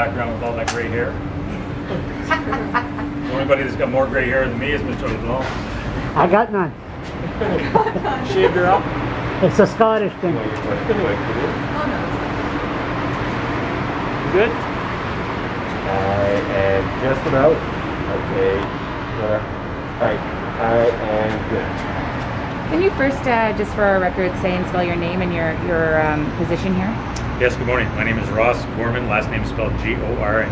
background with all that gray hair. The only body that's got more gray hair than me is Mr. LeBlanc. I got none. Shaved her up. It's a Scottish thing. Good? And just about. Okay. Alright. And good. Can you first, just for our record, say and spell your name and your position here? Yes, good morning. My name is Ross Gorman, last name is spelled Gorman.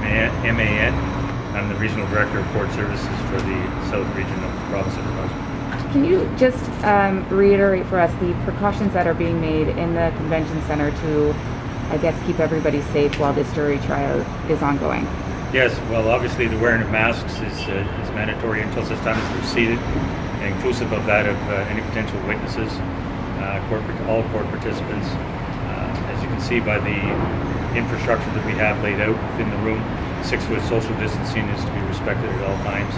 I'm the Regional Director of Port Services for the South Region of the Province of New Brunswick. Can you just reiterate for us the precautions that are being made in the convention center to, I guess, keep everybody safe while this jury trial is ongoing? Yes, well, obviously the wearing of masks is mandatory until such time as they're seated, inclusive of that of any potential witnesses, all court participants. As you can see by the infrastructure that we have laid out within the room, 6-foot social distancing is to be respected at all times.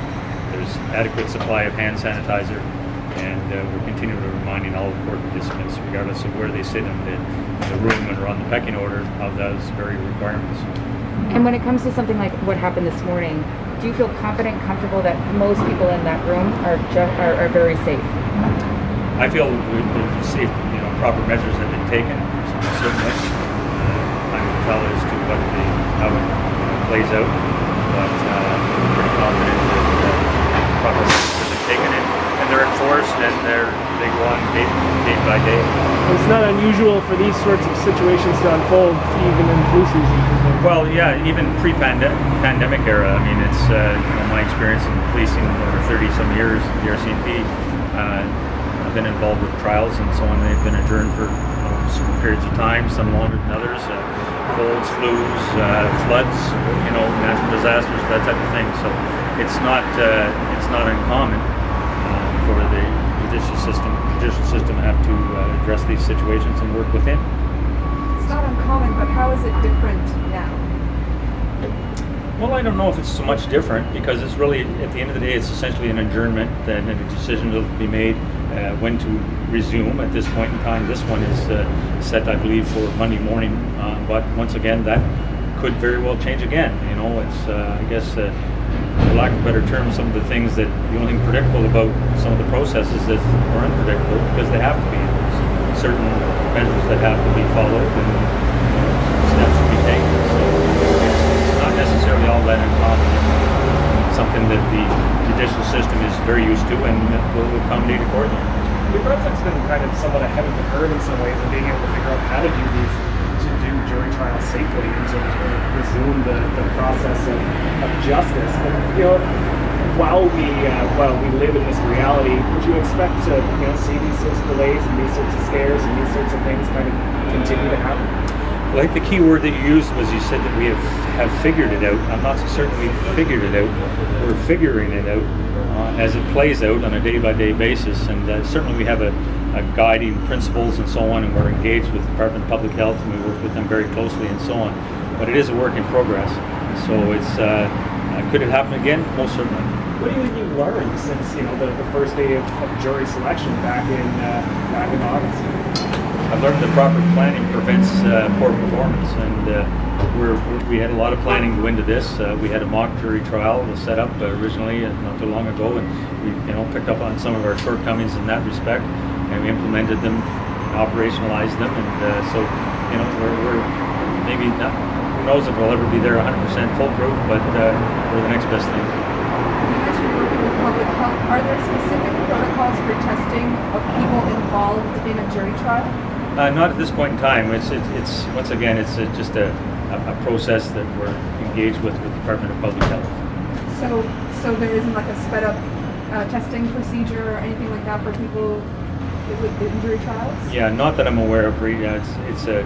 There's adequate supply of hand sanitizer, and we're continually reminding all court participants, regardless of where they sit in the room and are on the pecking order, of those very requirements. And when it comes to something like what happened this morning, do you feel confident and comfortable that most people in that room are very safe? I feel the safe, proper measures have been taken, certainly. Time will tell as to how it plays out, but I'm pretty confident that proper measures have been taken and they're enforced and they go on day by day. It's not unusual for these sorts of situations to unfold even in flu season. Well, yeah, even pre-pandemic era. I mean, it's my experience in policing over 30-some years, the RCMP. I've been involved with trials and so on. They've been adjourned for certain periods of time, some longer than others. Colds, flus, floods, natural disasters, that type of thing. So it's not uncommon for the judicial system have to address these situations and work within. It's not uncommon, but how is it different now? Well, I don't know if it's so much different, because it's really, at the end of the day, it's essentially an adjournment and a decision will be made when to resume. At this point in time, this one is set, I believe, for Monday morning. But once again, that could very well change again. It's, I guess, for lack of a better term, some of the things that the only thing predictable about some of the processes that are unpredictable, because they have to be. There's certain measures that have to be followed and steps to be taken. So it's not necessarily all that uncommon. It's something that the judicial system is very used to and will accommodate accordingly. New Brunswick's been kind of somewhat ahead of the curve in some ways in being able to figure out how to do jury trials safely and to resume the process of justice. But, while we live in this reality, would you expect to see these sorts of delays and these sorts of scares and these sorts of things kind of continue to happen? Well, I think the key word that you used was, you said that we have figured it out. I'm not so certain we've figured it out. We're figuring it out as it plays out on a day-by-day basis, and certainly we have a guiding principles and so on, and we're engaged with the Department of Public Health and we work with them very closely and so on. But it is a work in progress. So it's could it happen again? Most certainly. What do you think you've learned since the first day of jury selection back in August? I've learned that proper planning prevents poor performance, and we had a lot of planning go into this. We had a mock jury trial set up originally not too long ago, and we picked up on some of our shortcomings in that respect, and we implemented them, operationalized them, and so we're maybe not. Who knows if we'll ever be there 100% foolproof, but we're the next best thing. You mentioned working with public health. Are there specific protocols for testing of people involved in a jury trial? Not at this point in time. It's once again, it's just a process that we're engaged with the Department of Public Health. So there isn't like a sped up testing procedure or anything like that for people with jury trials? Yeah, not that I'm aware of. It's a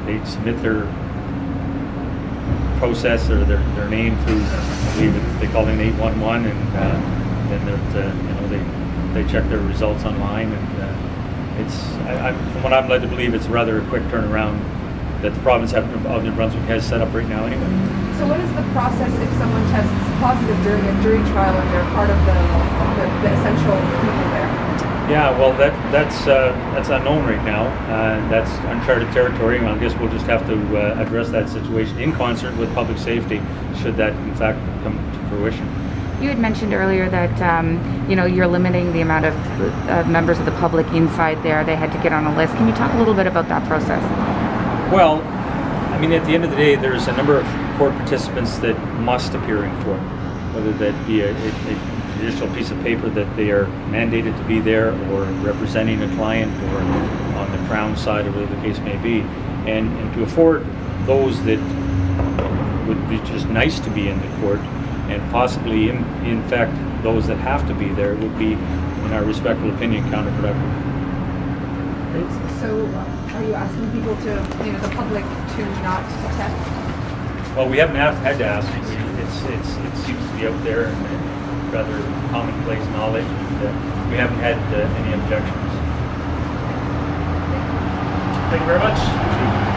they submit their process or their name through, I believe they call it an 811, and then they check their results online, and from what I'm led to believe, it's rather a quick turnaround that the province of New Brunswick has set up right now anyway. So what is the process if someone tests positive during a jury trial and they're part of the essential people there? Yeah, well, that's unknown right now. That's uncharted territory, and I guess we'll just have to address that situation in concert with public safety, should that in fact come to fruition. You had mentioned earlier that you're limiting the amount of members of the public inside there. They had to get on a list. Can you talk a little bit about that process? Well, I mean, at the end of the day, there's a number of court participants that must appear in court, whether that be a judicial piece of paper that they are mandated to be there, or representing a client, or on the Crown side, or whatever the case may be. And to afford those that would be just nice to be in the court, and possibly, in fact, those that have to be there, would be, in our respectful opinion, counterproductive. So are you asking people to, the public to not attend? Well, we haven't had to ask. It seems to be out there and rather commonplace knowledge, and we haven't had any objections. Thank you very much.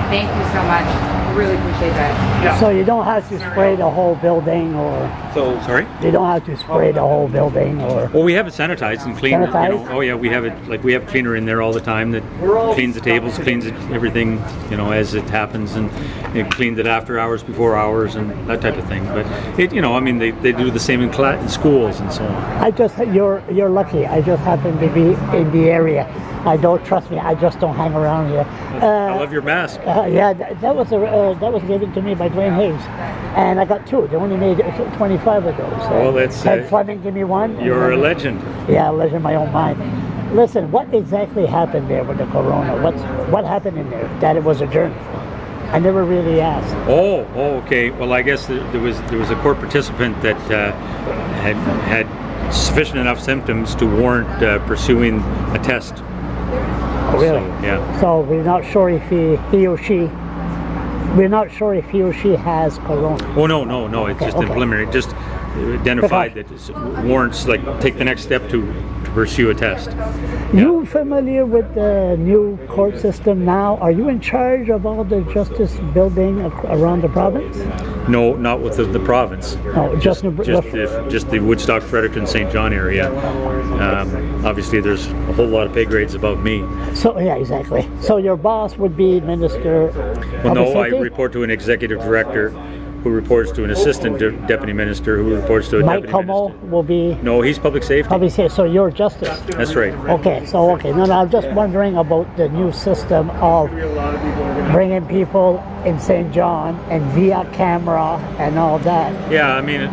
Thank you so much. Really appreciate that. Yeah. So you don't have to spray the whole building, or Sorry? you don't have to spray the whole building, or Well, we have it sanitized and cleaned. Sanitized? Oh yeah, we have it. Like, we have a cleaner in there all the time that cleans the tables, cleans everything, as it happens, and it cleans it after hours, before hours, and that type of thing. But they do the same in schools and so on. you're lucky. I just happen to be in the area. I don't, trust me, I just don't hang around here. I love your mask. Yeah, that was given to me by Dwayne Hayes, and I got two. They only made 25 of those. Well, that's Ted Fleming give me one. You're a legend. Yeah, a legend in my own mind. Listen, what exactly happened there with the corona? What happened in there that it was adjourned? I never really asked. Oh, okay. Well, I guess there was a court participant that had sufficient enough symptoms to warrant pursuing a test. Oh, really? So, yeah. So we're not sure if he or she has corona. Oh no! It's just okay. preliminary. Just identified that it warrants, take the next step to pursue a test. You familiar with the new court system now? Are you in charge of all the justice building around the province? No, not with the province. No, just the Woodstock, Fredericton, St. John area. Obviously, there's a whole lot of pay grades above me. So yeah, exactly. So your boss would be Minister. Well, no, I report to an executive director, who reports to an assistant deputy minister, who reports to a Mike deputy Como minister. will be. No, he's public safety. Public safety. So you're justice. That's right. Okay. No, I'm just wondering about the new system of bringing people in St. John and via camera and all that. Yeah, I mean,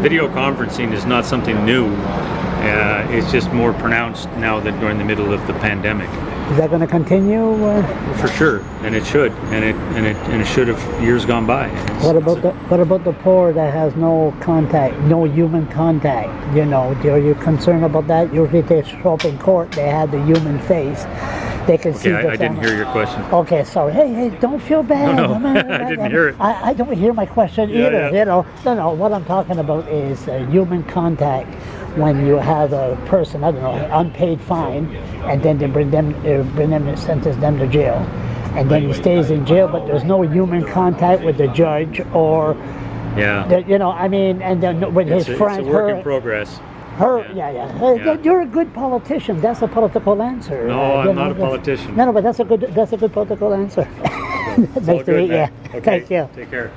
video conferencing is not something new. It's just more pronounced now that during the middle of the pandemic. Is that going to continue? For sure, and it should, and it should have years gone by. What about the poor that has no contact, no human contact? Are you concerned about that? Usually they show up in court, they have the human face. They can see. I didn't hear your question. Okay, sorry. Hey, don't feel bad. No, I didn't hear it. I don't hear my question either. Yeah. No. What I'm talking about is human contact. When you have a person, I don't know, unpaid fine, and then they bring them and sentence them to jail, and then he stays in jail, but there's no human contact with the judge or, Yeah. And then with his friend, it's a work in progress. Yeah. You're a good politician. That's a political answer. No, I'm not a politician. No, but that's a good political answer. It's all Nice to good, meet you. man. Okay, Thank you. Take care.